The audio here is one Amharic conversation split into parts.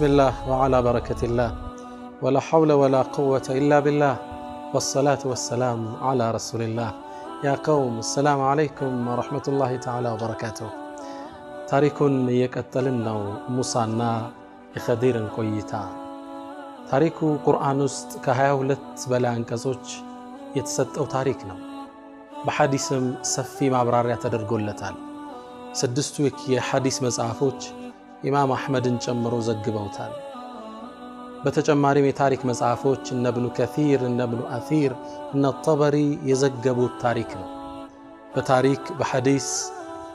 بسم الله وعلى بركة الله ولا حول ولا قوة إلا بالله والصلاة والسلام على رسول الله. يا قوم السلام عليكم ورحمة الله تعالى وبركاته. تاريخ يكتلنا موسى خضير كويتا تاريخ قرآن است كهاولت بلان كزوج يتسطو تاريخنا بحديثم سفي معبراريا تدرغولتال سدستو የሐዲስ መጽሐፎች ኢማም አህመድን ጨምሮ ዘግበውታል። በተጨማሪም የታሪክ መጽሐፎች እነ ኢብኑ ከሲር እነ ኢብኑ አሲር እነ ጠበሪ የዘገቡት ታሪክ ነው። በታሪክ በሐዲስ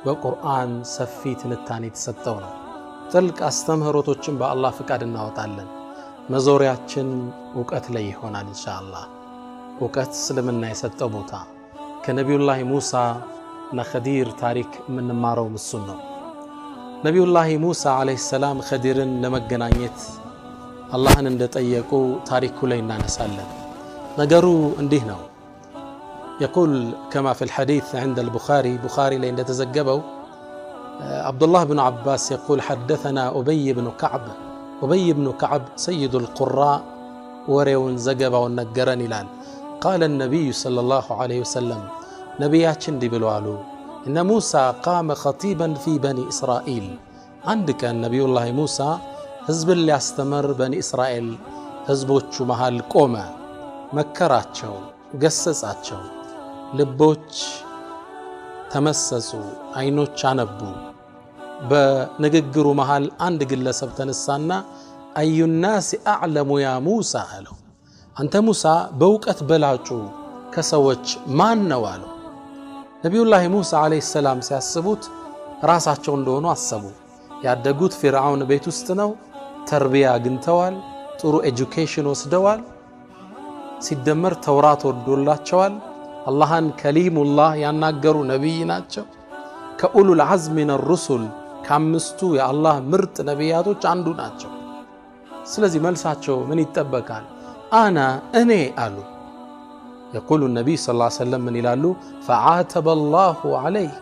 በቁርአን ሰፊ ትንታኔ ተሰጠው ነው። ጥልቅ አስተምህሮቶችን በአላህ ፍቃድ እናወጣለን። መዞሪያችን ዕውቀት ላይ ይሆናል ኢንሻአላህ። ዕውቀት እስልምና የሰጠው ቦታ ከነቢዩላህ ሙሳ እና ኸዲር ታሪክ የምንማረው እሱን ነው። ነቢዩላህ ሙሳ አለይሂ ሰላም ኸዲርን ለመገናኘት አላህን እንደጠየቁ ታሪኩ ላይ እናነሳለን። ነገሩ እንዲህ ነው። يقول كما في الحديث عند البخاري ላይ እንደተዘገበው عبد الله بن عباس يقول حدثنا أبي بن كعب سيد القراء ወሬውን ዘገባውን ነገረን ይላል። قال النبي صلى الله عليه وسلم ነቢያችን እንዲህ ብለዋል። إن موسى قام خطيبا في بني إسرائيل عندك النبي الله موسى حزب اللي استمر بني إسرائيل حزبوቹ መሃል ቆመ፣ መከራቸው፣ ገሰጻቸው። ልቦች ተመሰሱ፣ አይኖች አነቡ። በንግግሩ መሃል አንድ ግለሰብ ተነሳና أي الناس أعلم يا موسى አለው። አንተ ሙሳ በእውቀት በላጩ ከሰዎች ማን ነው አለው። ነቢዩላህ ሙሳ አለይሂ ሰላም ሲያስቡት ራሳቸው እንደሆኑ አሰቡ። ያደጉት ፊርዓውን ቤት ውስጥ ነው። ተርቢያ አግኝተዋል። ጥሩ ኤጁኬሽን ወስደዋል። ሲደመር ተውራት ወርዶላቸዋል። አላህን ከሊሙላህ ያናገሩ ነብይ ናቸው። ከኡሉል ዐዝም ሚነ ሩሱል ከአምስቱ የአላህ ምርጥ ነቢያቶች አንዱ ናቸው። ስለዚህ መልሳቸው ምን ይጠበቃል? እኔ አሉ። يقول النبي صلى الله عليه وسلم من يلالو فعاتب الله عليه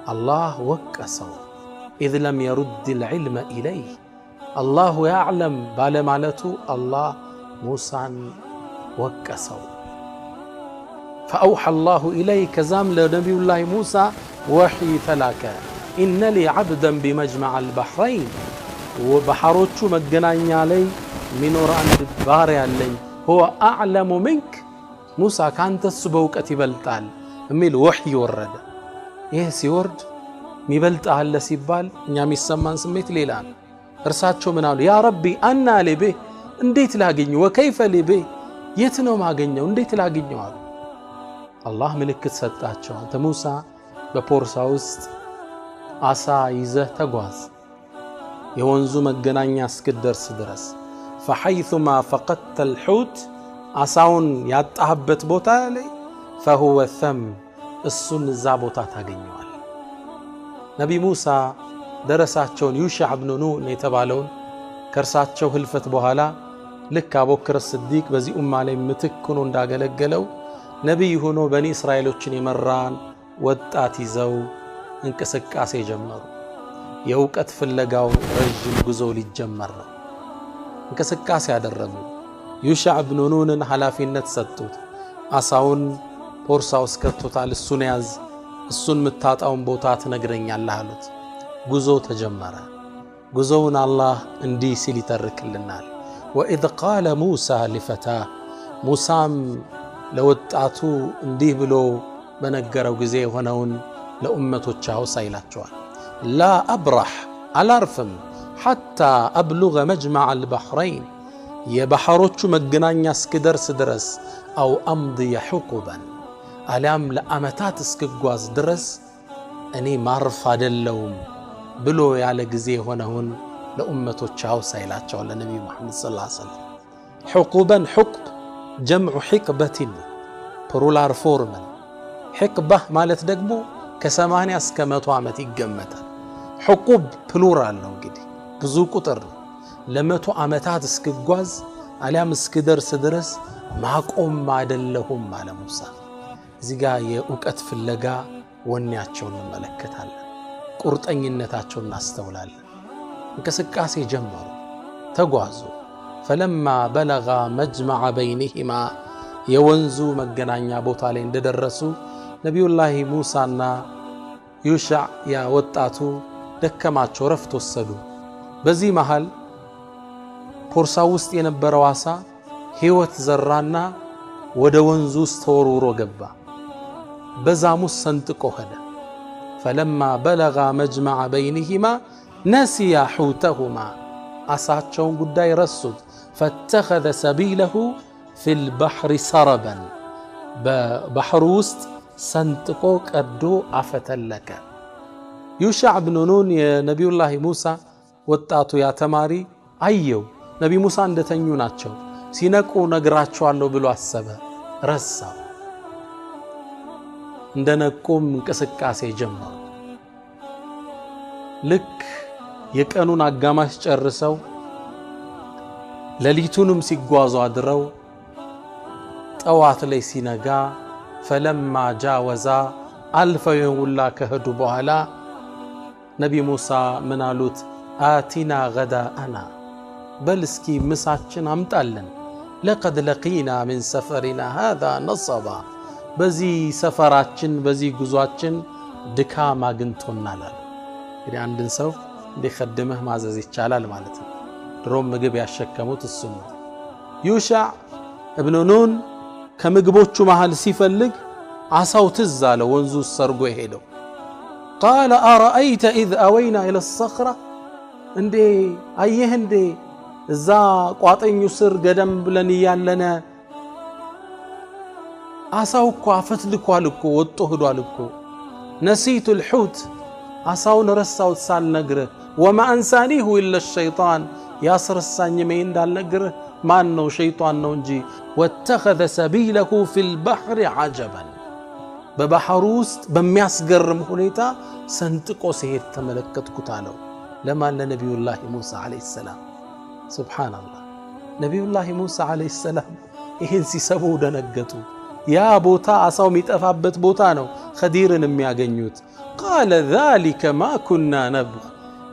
الله وكسو إذ لم يرد العلم إليه الله يعلم بالمالته الله موسى وكسو فأوحى الله إليه كزام لنبي الله موسى وحي تلاك إن لي عبدا بمجمع البحرين وبحروتشو مجناني علي من وراء باري علي هو أعلم منك ሙሳ ካንተስ በእውቀት ይበልጣል የሚል ወህይ ወረደ። ይሄ ሲወርድ ሚበልጣል ሲባል እኛ የሚሰማን ስሜት ሌላ ነው። እርሳቸው ምን አሉ? ያ ረቢ አና ለቤ እንዴት ላገኝ ወከይፈ ለቤ የት ነው ማገኘው እንዴት ላገኘው አሉ። አላህ ምልክት ሰጣቸው። አንተ ሙሳ በፖርሳ ውስጥ አሳ ይዘህ ተጓዝ የወንዙ መገናኛ እስክደርስ ድረስ فحيثما فقدت الحوت አሳውን ያጣህበት ቦታ ላይ فهو ثم እሱን እዛ ቦታ ታገኘዋል። ነቢ ሙሳ ደረሳቸውን ዩሽዕ ብኑ ኑን የተባለውን ከርሳቸው ህልፈት በኋላ ልክ አቡበክር ሲዲቅ በዚህ ኡማ ላይ ምትክ ሆኖ እንዳገለገለው ነብይ ሆኖ በኒ እስራኤሎችን የመራን ወጣት ይዘው እንቅስቃሴ ጀመሩ። የእውቀት ፍለጋው ረጅም ጉዞ ሊጀመር ነው። እንቅስቃሴ ያደረጉ ዩሽዕ ብኑ ኑንን ኃላፊነት ሰጡት። አሳውን ፖርሳው እስከቶታል፣ እሱን ያዝ፣ እሱን ምታጣውን ቦታ ትነግረኛለህ አሉት። ጉዞ ተጀመረ። ጉዞውን አላህ እንዲህ ሲል ይተርክልናል። وإذ قال موسى لفتاه ሙሳም ለወጣቱ እንዲህ ብሎ በነገረው ጊዜ ሆነውን ለኡመቶች አውሳ ይላቸዋል። لا أبرح አላርፍም حتى أبلغ مجمع البحرين የባህሮቹ መገናኛ እስክደርስ ድረስ አው አምضي حقبا አሊያም ለአመታት እስክጓዝ ድረስ እኔ ማርፍ አይደለሁም ብሎ ያለ ጊዜ ሆነውን ለኡመቶች አውሳ ይላቸዋል ለነብዩ መሐመድ ሰለላሁ ዐለይሂ ወሰለም። حقبا حقب جمع حقبة ፕሉራል ፎርም حقبة ማለት ደግሞ ከ80 እስከ 100 ዓመት ይገመታል። حقب ፕሉራል ነው እንግዲህ ብዙ ቁጥር ነው። ለመቶ ዓመታት እስክጓዝ አሊያም እስክደርስ ድረስ ማቆም አይደለሁም አለ ሙሳ። እዚህ ጋር የእውቀት ፍለጋ ወኔያቸውን እንመለከታለን። ቁርጠኝነታቸውን እናስተውላለን። እንቅስቃሴ ጀመሩ። تغازو فلما بلغ مجمع بينهما يونزو مغنانيا بوتا ላይ እንደደረሱ ነብዩላህ ሙሳና ዩሻዕ ያ ወጣቱ ደከማቸው ረፍት ወሰዱ በዚህ መሃል ፖርሳ ውስጥ የነበረው አሳ ህይወት ዘራና ወደ ወንዙ ውስጥ ተወርውሮ ገባ በዛሙ ሰንጥቆ ሄደ فلما بلغ مجمع بينهما نسي حوتهما አሳቸውን ጉዳይ ረሱት فاتخذ سبيله في البحر سربا ببحر ውስጥ ሰንጥቆ ቀዶ አፈተለከ ዩሻዕ ብን ኑን የነብዩላህ ሙሳ ወጣቱ ያ ተማሪ አየው ነብይ ሙሳ እንደተኙ ናቸው ሲነቁ ነግራቸዋለሁ ብሎ አሰበ ረሳው እንደነቁም እንቅስቃሴ ጀመሩ ልክ የቀኑን አጋማሽ ጨርሰው ለሊቱንም ሲጓዙ አድረው ጠዋት ላይ ሲነጋ فلما جاوزا ألف يولا كهدو بوهلا نبي موسى منالوت آتنا غداءنا بلسكي مساچن امتالن لقد لقينا من سفرنا هذا نصبا بزي سفراتچن بزي ጉዟችን ድካም አግኝቶናል እንግዲህ አንድን ሰው ሊخدمه ማዘዝ ይቻላል ማለት ነው ድሮም ምግብ ያሸከሙት እሱ ነው ዩሻዕ ኢብኑ ኑን ከምግቦቹ መሃል ሲፈልግ አሳው ትዝ አለ ወንዙ ሰርጎ ሄደው قال ارايت اذ اوينا الى الصخره እንዴ አየህ እንዴ እዛ ቋጠኙ ስር ገደም ብለን ያለነ አሳው እኮ አፈትልኳል እኮ ወጥቶ ሄዷል እኮ نسيت الحوت አሳውን ረሳው ሳልነግር وما انسانيه الا الشيطان ያስረሳኝ ምን እንዳልነግር ማን ነው ሸይጣን ነው እንጂ واتخذ سبيله في البحر عجبا በባህሩ ውስጥ በሚያስገርም ሁኔታ ሰንጥቆ ሲሄድ ተመለከትኩት አለው ለማን ለነብዩላህ ሙሳ አለይሂ ሰላም ሱብሃንአላህ ነብዩላህ ሙሳ አለይሂ ሰላም ይሄን ሲሰሙ ደነገጡ ያ ቦታ አሳው የሚጠፋበት ቦታ ነው ኸዲርን የሚያገኙት قال ذلك ما كنا نبغ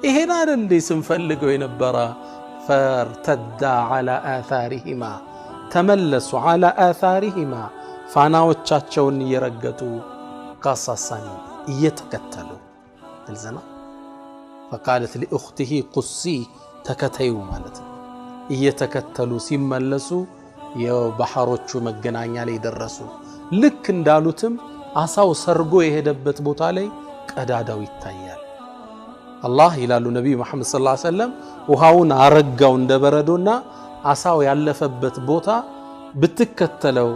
ይሄን አይደል ስንፈልገው የነበረ فارتدا على آثارهما تملسوا على آثارهما فاناዎቻቸውን እየረገጡ قصصا እየተከተሉ الزنا فقالت لأخته قصي تكتيو ማለት እየተከተሉ ሲመለሱ የባህሮቹ መገናኛ ላይ ደረሱ ልክ እንዳሉትም አሳው ሰርጎ የሄደበት ቦታ ላይ ቀዳዳው ይታያል الله ይላሉ ነብዩ መሐመድ ሰለላሁ ዐለይሂ ወሰለም ውሃውን አረጋው እንደበረዶና አሳው ያለፈበት ቦታ ብትከተለው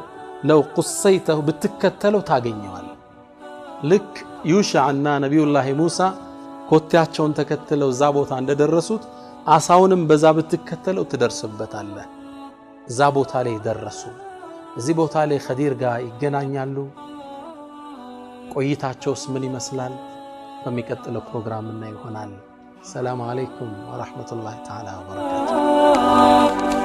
ነው ቁሰይተው ብትከተለው ታገኘዋል ልክ ዩሻዕና ነብዩላህ ሙሳ ኮቴያቸውን ተከተለው ዛ ቦታ እንደደረሱት አሳውንም በዛ ብትከተለው ትደርስበታለህ ዛ ቦታ ላይ ደረሱ እዚህ ቦታ ላይ ኸዲር ጋር ይገናኛሉ ቆይታቸውስ ምን ይመስላል በሚቀጥለው ፕሮግራም እና ይሆናል ሰላም አለይኩም ወራህመቱላሂ ተዓላ ወበረካቱ